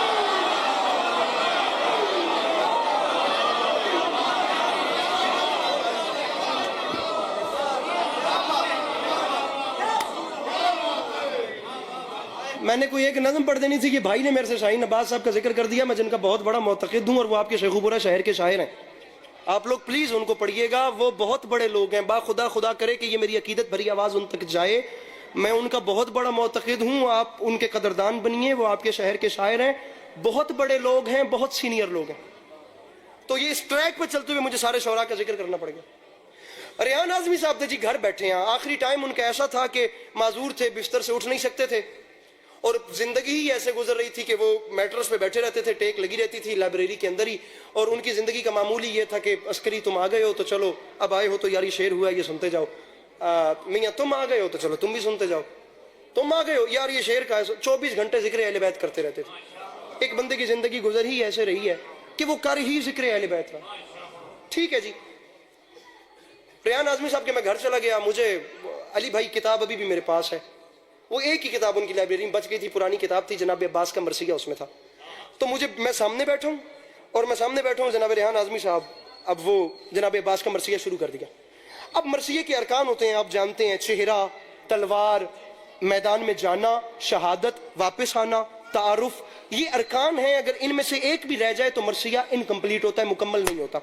میں نے کوئی ایک نظم پڑھ دینی تھی کہ بھائی نے میرے سے شاہین عباس صاحب کا ذکر کر دیا، میں جن کا بہت بڑا معتقد ہوں اور وہ آپ کے شیخو پورہ شہر کے شاعر ہیں، آپ لوگ پلیز ان کو پڑھیے گا، وہ بہت بڑے لوگ ہیں، با خدا کرے کہ یہ میری عقیدت بھری آواز ان تک جائے۔ میں ان کا بہت بڑا معتقد ہوں، آپ ان کے قدردان بنیے، وہ آپ کے شہر کے شاعر ہیں، بہت بڑے لوگ ہیں، بہت سینئر لوگ ہیں۔ تو یہ اس ٹریک پہ چلتے ہوئے مجھے سارے شعراء کا ذکر کرنا پڑ گیا۔ ریحان اعظمی صاحب تھے جی گھر بیٹھے ہیں، آخری ٹائم ان کا ایسا تھا کہ معذور تھے، بستر سے اٹھ نہیں سکتے تھے، اور زندگی ہی ایسے گزر رہی تھی کہ وہ میٹرس پہ بیٹھے رہتے تھے, ٹیک لگی رہتی تھی لائبریری کے اندر ہی, اور ان کی زندگی کا معمول ہی یہ تھا کہ عسکری تم آ گئے ہو تو چلو, اب آئے ہو تو یار یہ شعر ہوا ہے یہ سنتے جاؤ, میاں تم آ گئے ہو تو چلو تم بھی سنتے جاؤ, تم آ گئے ہو یار یہ شعر کا ہے, 24 گھنٹے ذکر اہل بیت کرتے رہتے تھے. ایک بندے کی زندگی گزر ہی ایسے رہی ہے کہ وہ کر ہی ذکر اہل بیت تھا. ٹھیک ہے جی, ریحان اعظمی صاحب کے میں گھر چلا گیا, مجھے علی بھائی کتاب ابھی بھی میرے پاس ہے, وہ ایک ہی کتاب ان کی لائبریری میں بچ گئی تھی, پرانی کتاب تھی, جناب عباس کا مرثیہ اس میں تھا. تو میں سامنے بیٹھا ہوں, اور میں سامنے بیٹھا ہوں جناب ریحان اعظمی صاحب, اب وہ جناب عباس کا مرثیہ شروع کر دیا. اب مرثیے کے ارکان ہوتے ہیں, آپ جانتے ہیں, چہرہ, تلوار, میدان میں جانا, شہادت, واپس آنا, تعارف, یہ ارکان ہیں. اگر ان میں سے ایک بھی رہ جائے تو مرثیہ انکمپلیٹ ہوتا ہے, مکمل نہیں ہوتا.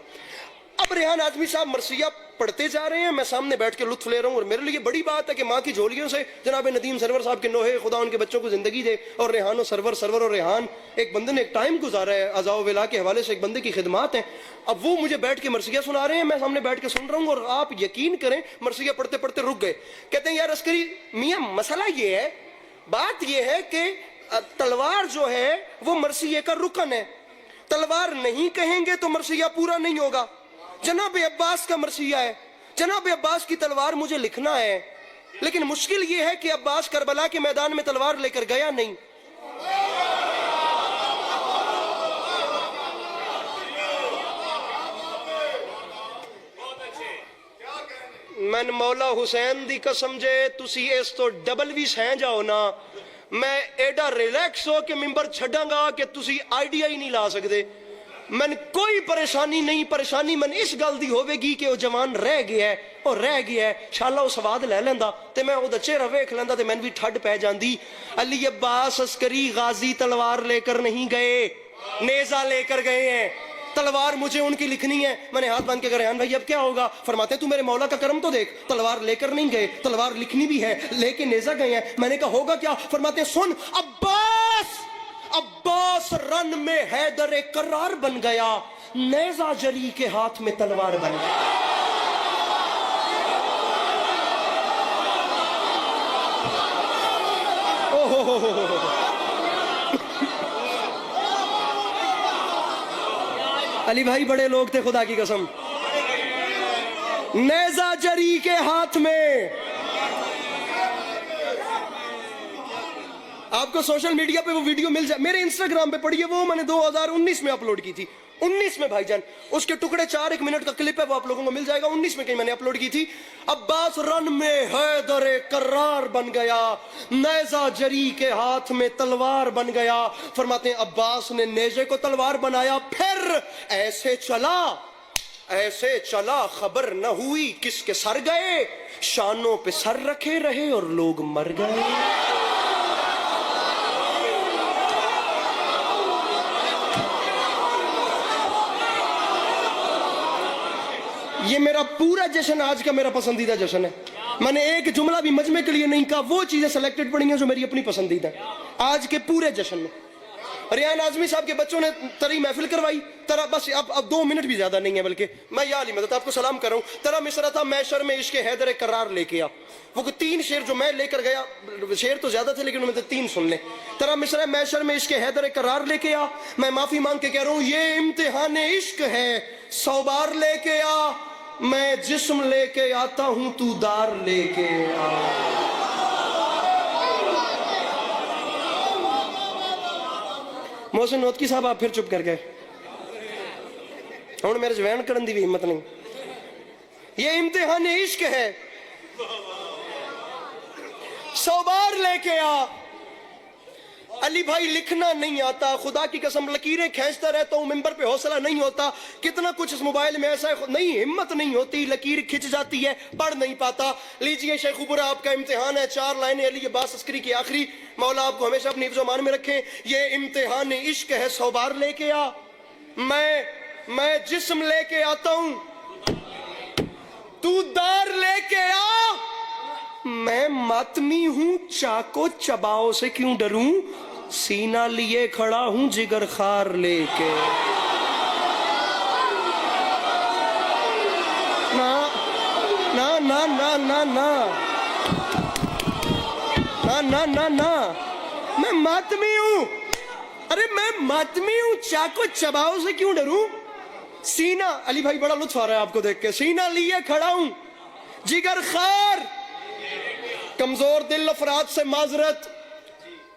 اب ریحان اعظمی صاحب مرثیہ پڑھتے جا رہے ہیں, میں سامنے بیٹھ کے لطف لے رہا ہوں, اور میرے لیے بڑی بات ہے کہ ماں کی جھولیوں سے جناب ندیم سرور صاحب کے نوحے, خدا ان کے بچوں کو زندگی دے, اور ریحان و سرور اور ریحان, ایک بندے نے ایک ٹائم گزارا ہے عزا و ولا کے حوالے سے, ایک بندے کی خدمات ہیں. اب وہ مجھے بیٹھ کے مرثیہ سنا رہے ہیں, میں سامنے بیٹھ کے سن رہا ہوں, اور آپ یقین کریں مرثیہ پڑھتے پڑھتے رک گئے. کہتے ہیں یار عسکری میاں مسئلہ یہ ہے, بات یہ ہے کہ تلوار جو ہے وہ مرثیے کا رکن ہے, تلوار نہیں کہیں گے تو مرثیہ پورا نہیں ہوگا. جناب عباس کا مرثیہ ہے, جناب عباس کی تلوار مجھے لکھنا ہے, لیکن مشکل یہ ہے کہ عباس کربلا کے میدان میں تلوار لے کر گیا نہیں. میں مولا حسین دی قسم جے تسی اس تو ڈبل بھی سہ جاؤ نا, میں ایڈا ریلیکس ہو کے ممبر چھڑاں گا کہ تسی آئیڈیا ہی نہیں لا سکتے. من کوئی پریشانی نہیں, پریشانی من اس گل دی ہوے گی کہ وہ جوان رہ گیا ہے, اور رہ گیا ہے, انشاءاللہ وہ سواد لے لیندا تے میں وہ چہرہ ویکھ لیندا تے میں بھی ٹھڈ پہ جاندی. علی عباس عسکری غازی تلوار لے کر نہیں گئے, نیزہ لے کر گئے ہیں. تلوار مجھے ان کی لکھنی ہے. میں نے ہاتھ باندھ کے کہا ریحان بھائی اب کیا ہوگا؟ فرماتے ہیں تو میرے مولا کا کرم تو دیکھ, تلوار لے کر نہیں گئے, تلوار لکھنی بھی ہے, لے کے نیزہ گئے ہیں. میں نے کہا ہوگا کیا؟ فرماتے ہیں سن, عباس رن میں حیدر کرار بن گیا, نیزہ جری کے ہاتھ میں تلوار بن گیا. علی بھائی بڑے لوگ تھے خدا کی قسم. نیزہ جری کے ہاتھ میں. آپ کو سوشل میڈیا پہ وہ ویڈیو مل جائے, میرے انسٹاگرام پہ پڑھیے, وہ میں نے 2019 میں اپلوڈ کی تھی, 19 میں بھائی جان, اس کے ٹکڑے 4-1 منٹ کا کلپ ہے, وہ آپ لوگوں کو مل جائے گا. 19 میں کہیں میں نے اپلوڈ کی تھی. عباس رن میں حیدر کرار بن گیا, نیزہ جری کے ہاتھ میں تلوار بن گیا. فرماتے ہیں عباس نے نیزے کو تلوار بنایا, پھر ایسے چلا خبر نہ ہوئی کس کے سر گئے, شانوں پہ سر رکھے رہے اور لوگ مر گئے. یہ میرا پورا جشن آج کا میرا پسندیدہ جشن ہے. میں نے ایک جملہ بھی مجمع کے لیے نہیں کہا, وہ چیزیں سلیکٹڈ پڑی ہیں جو میری اپنی پسندیدہ ہیں آج کے پورے جشن میں. ریحان اعظمی صاحب کے بچوں نے تری محفل کروائی, ترا بس اب 2 منٹ بھی زیادہ نہیں ہے, بلکہ میں یا علی مدد آپ کو سلام کر رہا ہوں. ترا مصرع تھا میشر میں عشق حیدر کرار لے کے آ. وہ 3 شعر جو میں لے کر گیا, شعر تو زیادہ تھے لیکن ان میں 3 سن لیں. ترا مصرع میشر میں عشق حیدر کرار لے کے آ, میں معافی مانگ کے کہہ رہا ہوں یہ امتحان عشق ہے, 100 بار لے کے آ, میں جسم لے کے آتا ہوں تو دار لے کے آ. محسن نوتکی صاحب آپ پھر چپ کر گئے, ہوں میرے جوین کرن دی بھی ہمت نہیں. یہ امتحان عشق ہے, 100 بار لے کے آ. علی بھائی لکھنا نہیں آتا, خدا کی قسم لکیریں کھینچتا رہتا ہوں, ممبر پہ حوصلہ نہیں ہوتا. کتنا کچھ اس موبائل میں ایسا ہے, نہیں ہمت نہیں ہوتی, لکیر کھنچ جاتی ہے, پڑھ نہیں پاتا. لیجئے شیخ اوپرا آپ کا امتحان ہے, 4 لائنیں علی عباس عسکری کی آخری. مولا آپ کو ہمیشہ اپنی حفظ و امان میں رکھیں. یہ امتحان عشق ہے, 100 بار لے کے آ, میں جسم لے کے آتا ہوں تو دار لے کے آ. میں ماتمی ہوں, چاکو چباؤ سے کیوں ڈروں, سینہ لیے کھڑا ہوں جگر خار لے کے. نا نا نا نا نا نا نا نا نا نا, میں میں ماتمی ہوں. ارے میں ماتمی ہوں, چاقو چباؤ سے کیوں ڈروں؟ سینہ, علی بھائی بڑا لطف آ رہا ہے آپ کو دیکھ کے, سینہ لیے کھڑا ہوں, جگر خار, کمزور دل افراد سے معذرت,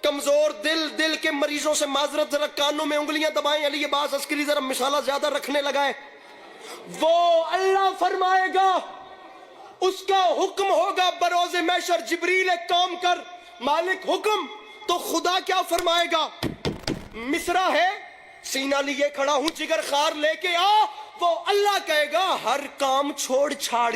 کمزور دل کے مریضوں سے معذرت. ذرا کانوں میں انگلیاں دبائیں, علی عباس عسکری ذرا مثالہ زیادہ رکھنے لگا ہے. وہ اللہ فرمائے گا, اس کا حکم ہوگا بروز محشر, جبریل ایک کام کر, مالک حکم, تو خدا کیا فرمائے گا؟ مصرع ہے, سینہ لیے کھڑا ہوں, جگر خار لے کے آ. وہ اللہ کہے گا ہر کام چھوڑ چھاڑ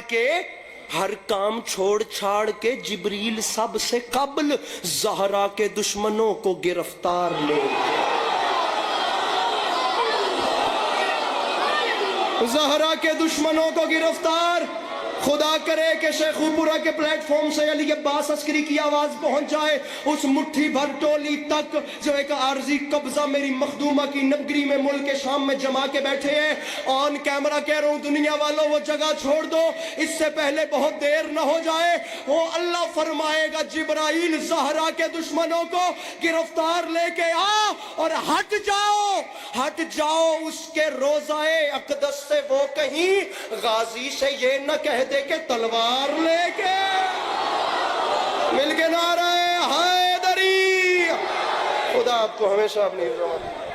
کے جبریل سب سے قبل زہرا کے دشمنوں کو گرفتار لے, زہرا کے دشمنوں کو گرفتار. خدا کرے کہ شیخوپورہ کے پلیٹ فارم سے علی عباس عسکری کی آواز پہنچ جائے اس مٹھی بھر ٹولی تک جو ایک عارضی قبضہ میری مخدومہ کی نگری میں ملک شام میں جما کے بیٹھے ہیں. آن کیمرہ کہہ رہا ہوں دنیا والوں, وہ جگہ چھوڑ دو, اس سے پہلے بہت دیر نہ ہو جائے. وہ اللہ فرمائے گا جبرائیل زہرا کے دشمنوں کو گرفتار لے کے آ اور ہٹ جاؤ اس کے روضائے اقدس سے. وہ کہیں غازی سے یہ نہ کہہ دے کہ تلوار لے کے مل کے نعرہ حیدری. خدا آپ کو ہمیشہ اپنی رحمت